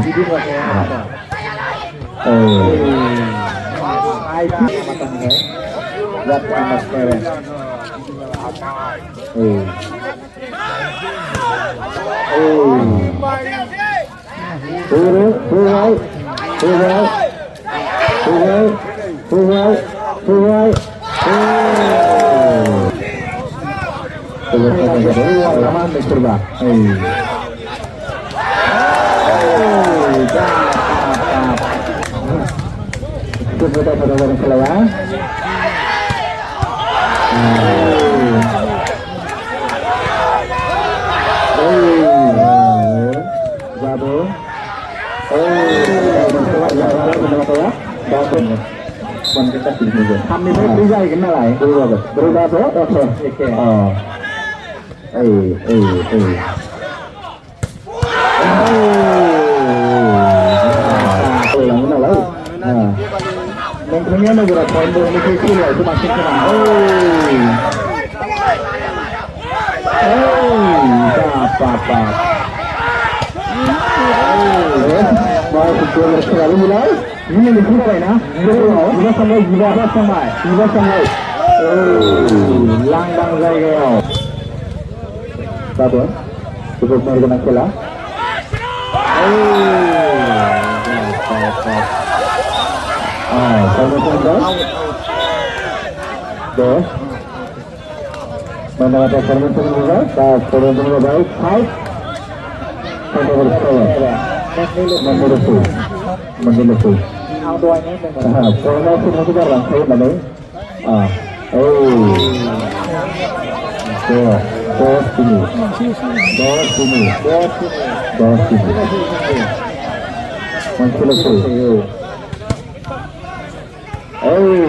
Simon. Kita pada kelewat. Jatuh. Kita tinggi. Kami berubah kenal lah. Berubah tuh. Oke. Oh. Mengkhususnya negara poin bermisi lah itu masih kena. Apa? Mau betul sekali mulai. Ini lebih apa ya? Juga sampai. Langgang saya. Satu. Cukup menggunakan bola. Dos. Mendapat permintaan juga. Permintaan baik. Five. Menurut. Kalau sudah sekarang saya mana? Dos ini.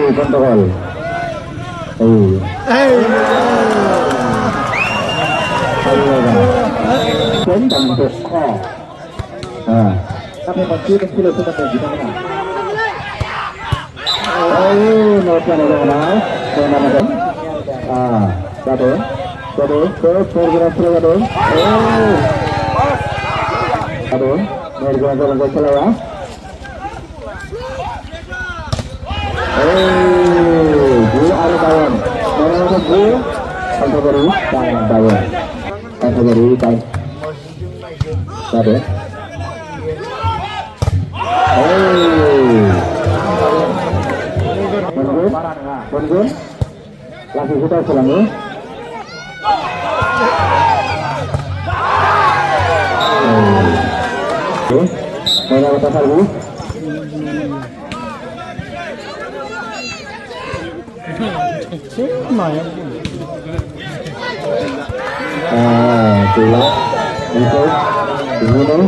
Kontrol. Bentuk kok. Tapi kecil sudah terjadi mana? Lagi kita pulang ya. Mana kita salju? Tulah itu dulu.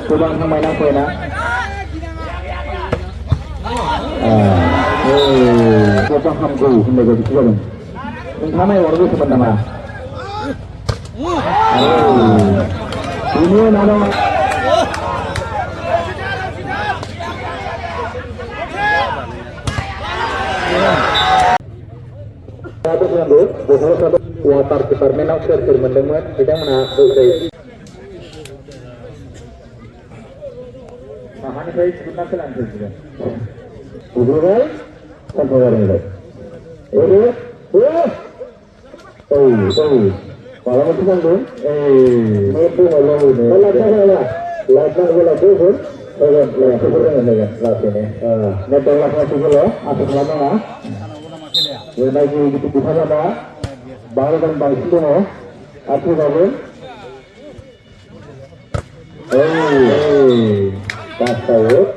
Kubang pemain apa ya? Kubang hamgu hendak jadi kubang. Sama yang orang sebenarnya. Ini nama. Satu sambut, bahwa satu water department of service mendengar kita menarik. Mahani saya sebentar selanjut juga. Udah, sampai hari ini. Kalau masih sambung, itu malu ini. Lama bola pun, ini. Netol masih bola, atau lama lah. Lagi gitu bisa ada, baru dan baik itu, Akhirnya Pasawut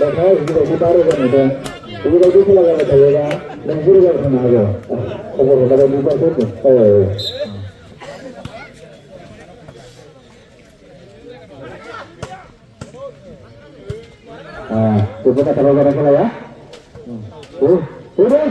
Mereka juga ditaruh kan itu Ini lagi silakan saya dan juga sama aja kalau ada buka itu kita taruh barang kita ya udah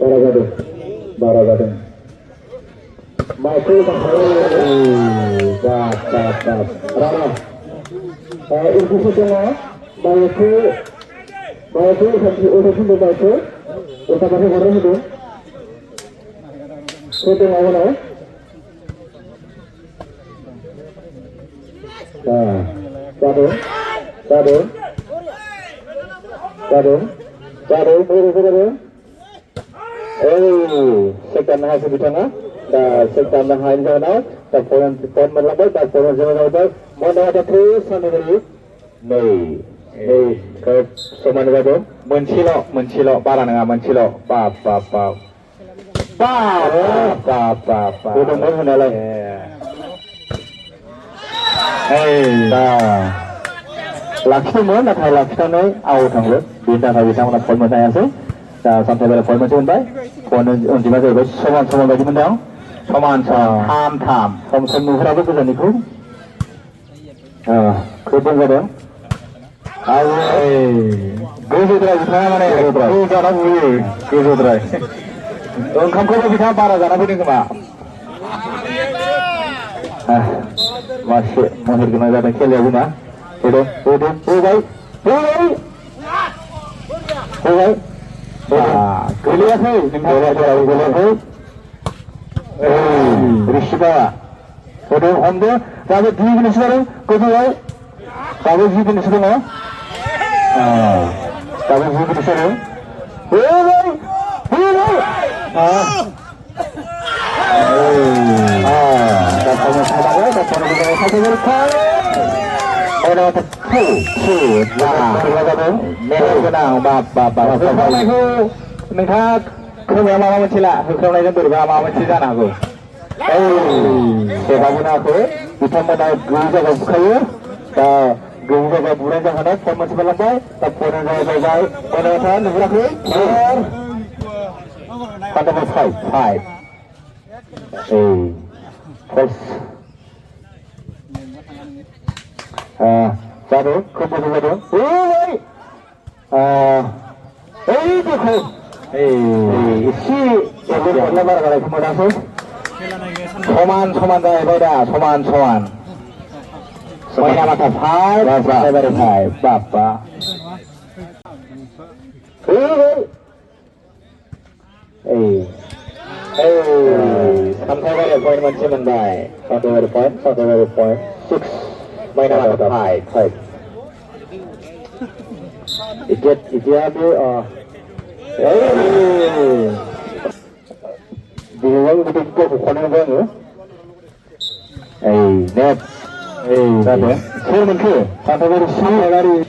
Baragadu. Masuk ke Rana. Ibu semua, baikku sampai urusan baikku. Kita kasih orang itu. Kita awal. Kado. Sekarang hasil bicara, sekarang hasil mana? Taporan melakukan taporan zaman mana ada terus sampai ke semuanya itu mencilok parah dengan mencilok, udah mau hendak lagi mana thay lagi sana, awal tanggal, bintang habis sama nak format saya sih. Sampai pada format sebentar, format untuk macam itu, sama bagi bintang, sama tham, sama berapa tu jadi kru? Kru pun ada. Guzu terai, mana mana? Guzu jangan bui, guzu terai. Kamu kau bisa parah jangan bui ni kemana? Masih mahir kena jadi kelih aku na. Udah, baik. Kelihatan sih, kelihatan. Rishiba. Udah, anda, tapi di sini sekarang, kau tahu? Tapi di sini sekarang, tapi di sini sekarang. Ada tu, mereka kenal bapa. Kalau mereka kerja mama mencila, kalau mereka berbawa mencila aku. Siapa pun aku, kita mana gereja kaya, gereja bulan jangan format sebelah tak format saya, format negara aku, kata five. First. Satu, kemudian satu. Itu isi itu apa barang kemudian tu? Soman dah beda, soman. Semuanya mata five, five, bapa. Sampai pada poin macam mana? Satu point, 6. Main apa? Five. Ikat tu. Dia betul betul bukan bang. Net. Apa? Kau mana? Sampai baru sampai lari.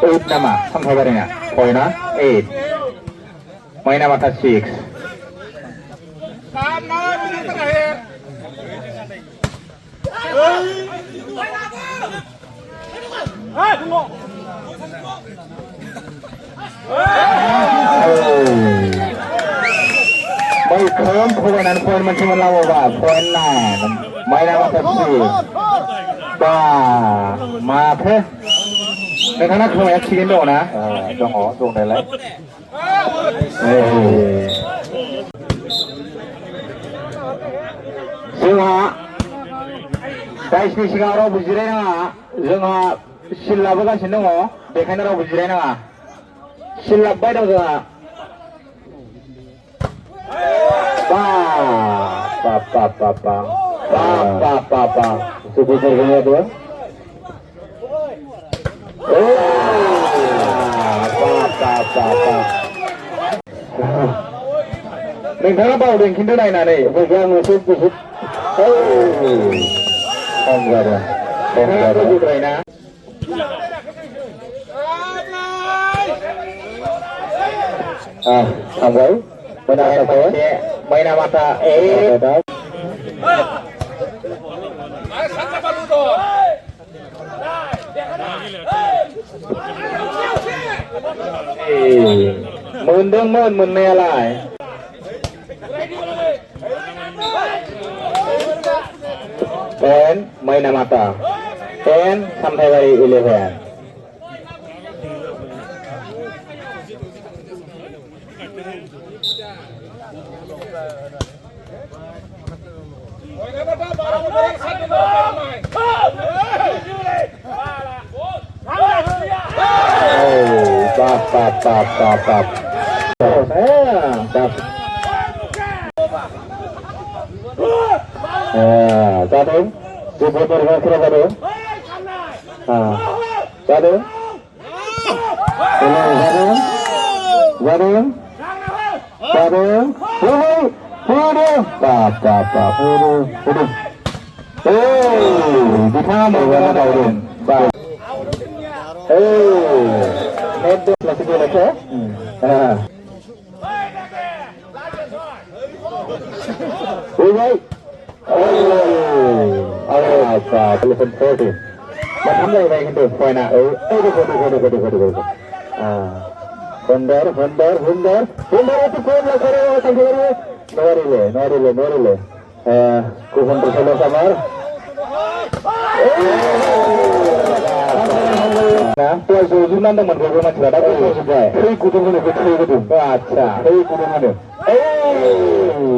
Eight nama, sampai berapa? Poinnya 8. Main nama 6. Baik, permainan poin macam mana awak? Poin 9. Main nama 6. Maaf. Karena kamu yang cikin dong na, dong deh lah. Semua, saya sih orang bujiran na, semua silap kan sih dong, bekan orang bujiran na, silap baik dong na. Cukup berguna dua. नोंथाङा बावदों खिन्थु नायनानै बेखौ आङो खम जादों नोंथाङा बुजिद्रायना थांबाय मैना माथा मोनदोंमोन मोननायालाय10 मैना माथा 10 सामथाइबारि 11 Stop. Jatuh. Jemput bergerak kira jatuh. Jatuh. Itu masih boleh ke? Telepon photo. Macam mana yang itu? Poin nak? Photo. Hundar itu kau nak kerja sendiri? Norile. Kuhun bersama samar. Nah, tuan suju nanda menjaga macam ada tu sudah. Hei kudu. Acha. Hei kudu mana?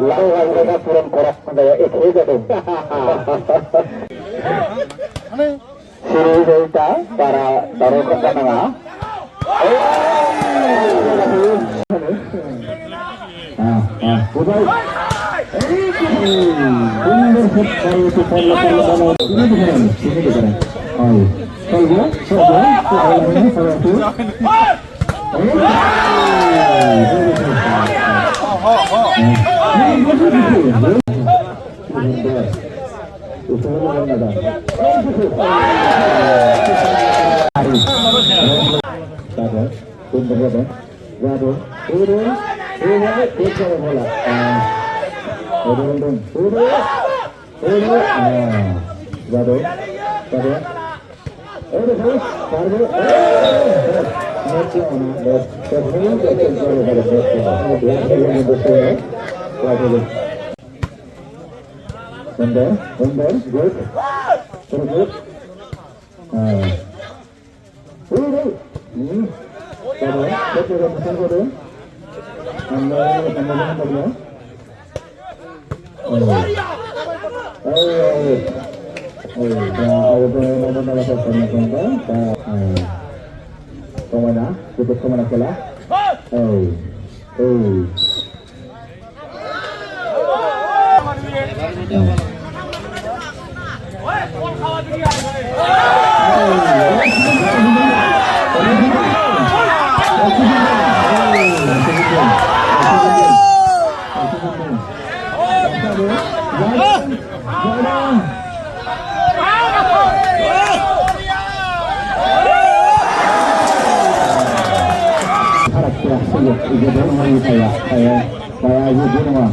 Lalu kita turun korak mandaya hei kudu. Siri kita para taruh ke sana. Kudu. Kemana? Tutup kemana pula? Saya ibu rumah.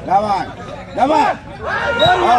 Dapat, dapat. Lanjut.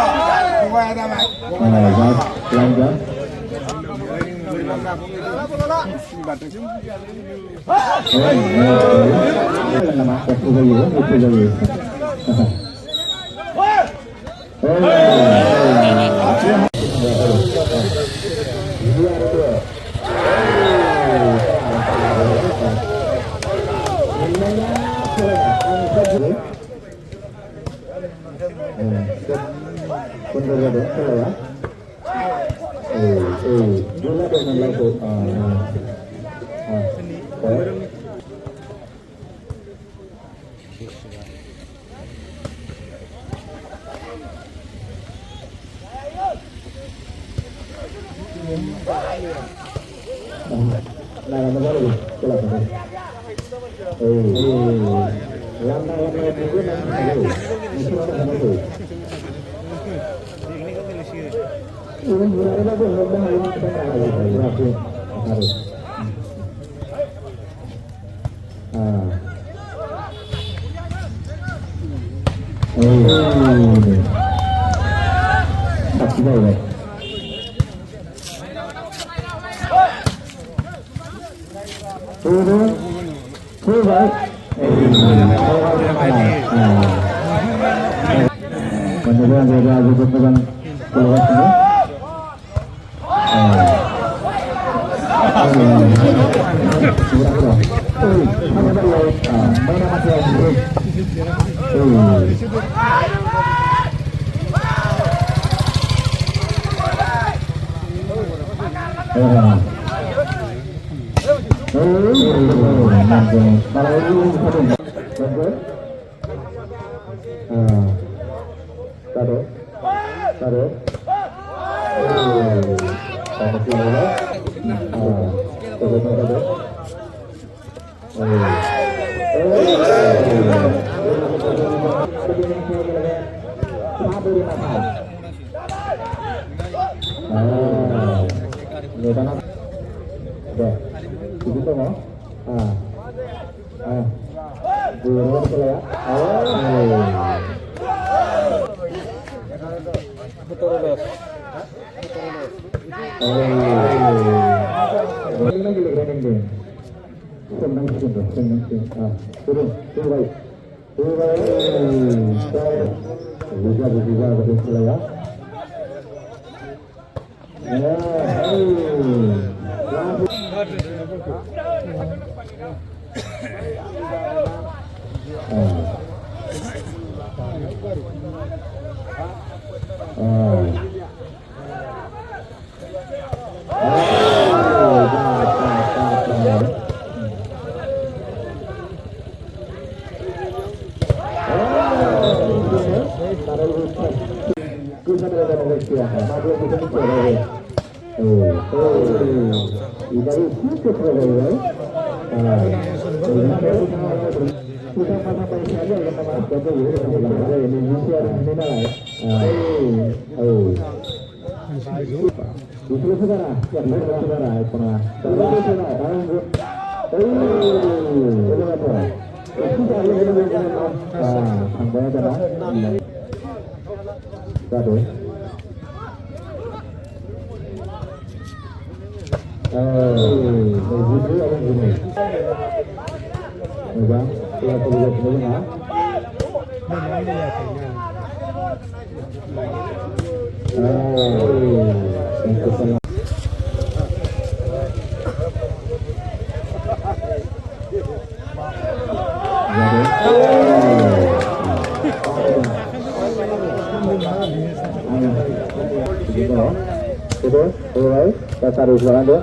Taruh sekarang tuh,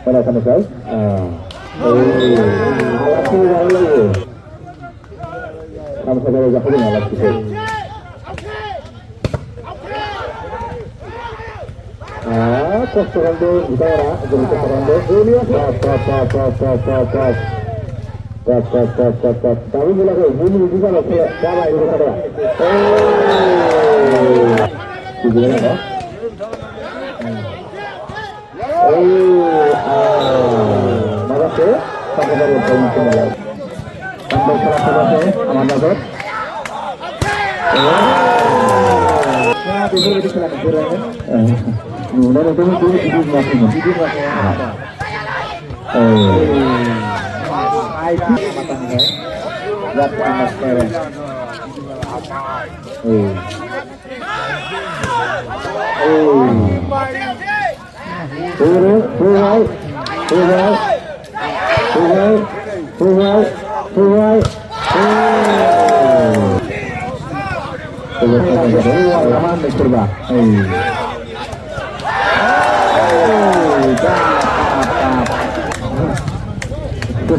pada selesai. Alat ini lagi. Kamu saudara jauh alat itu. Kos sekarang tuh kita orang, jadi sekarang tuh. Tapi bila kau bunyi juga loh, cara itu ada. Gimana kok? Makasih, sampai dari poin final. Sampai selesai, aman dapat. बेफोरबायदि खेला नुफेरबायमोन नुनानै थ' बिदि नुवाखैमोन बिदि नुवाखै आथिं matangnya buat anak keren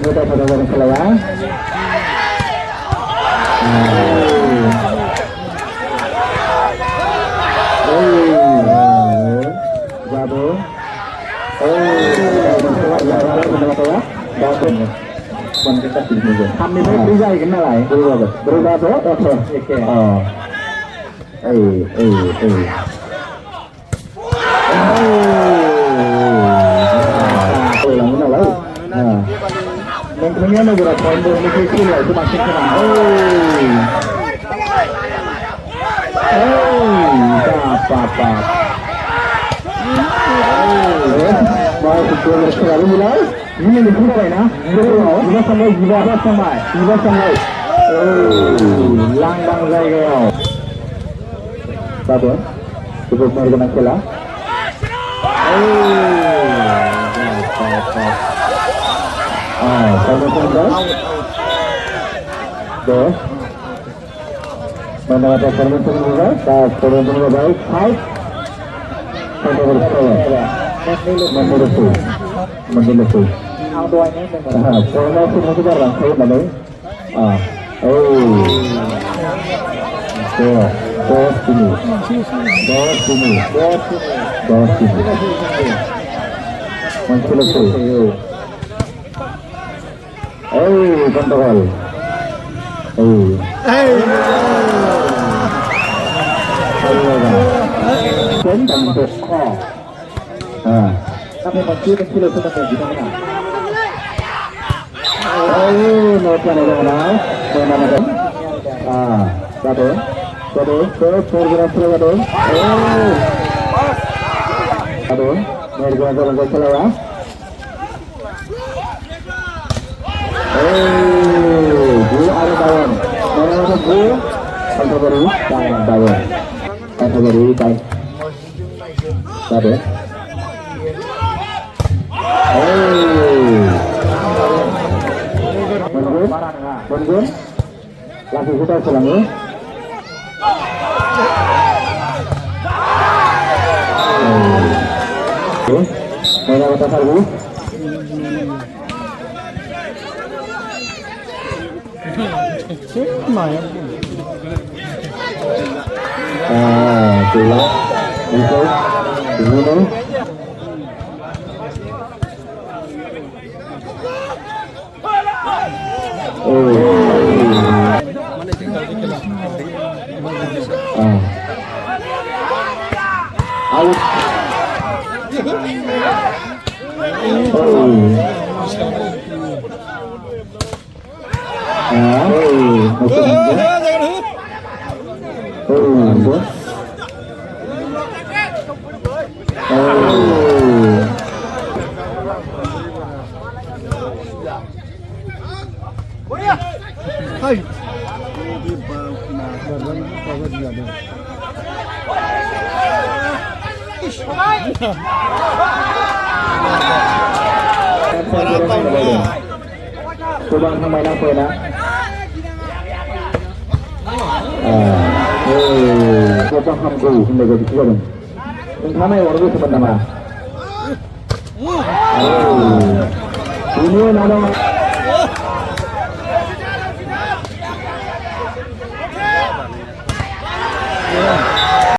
kita pada orang kelewat. Jatuh. Kami bisa kenal lah. Berubah tuh. Oke. Oh. Mungkin beberapa poin kecil lah itu masih kena. Apa? Mau sekolah sekali mulai. Ini lebih baik na. Juga sampai. Langgang saya. Bagus. Cukup menggunakan bola. Sama dos. Mana ada permintaan juga? Permintaan baik. Five. Menurutku. Pola semua juga rangkai mana? Dos ini. Menurutku. Kontrol. Bentuk kok. Tapi masih kecil itu masih di mana? Notian ada mana? Satu. Mereka selawat. Dulu ada bawang. Mana satu? Satu baru, bawang. Satu baru, baik. Satu. Mengun. Lagi kita selangi. Mana kata sarbu? Tulang itu dulu coba main apa ya? Coba hamku hendak jadi coba. Entah mana orang itu sebenarnya. Ini nama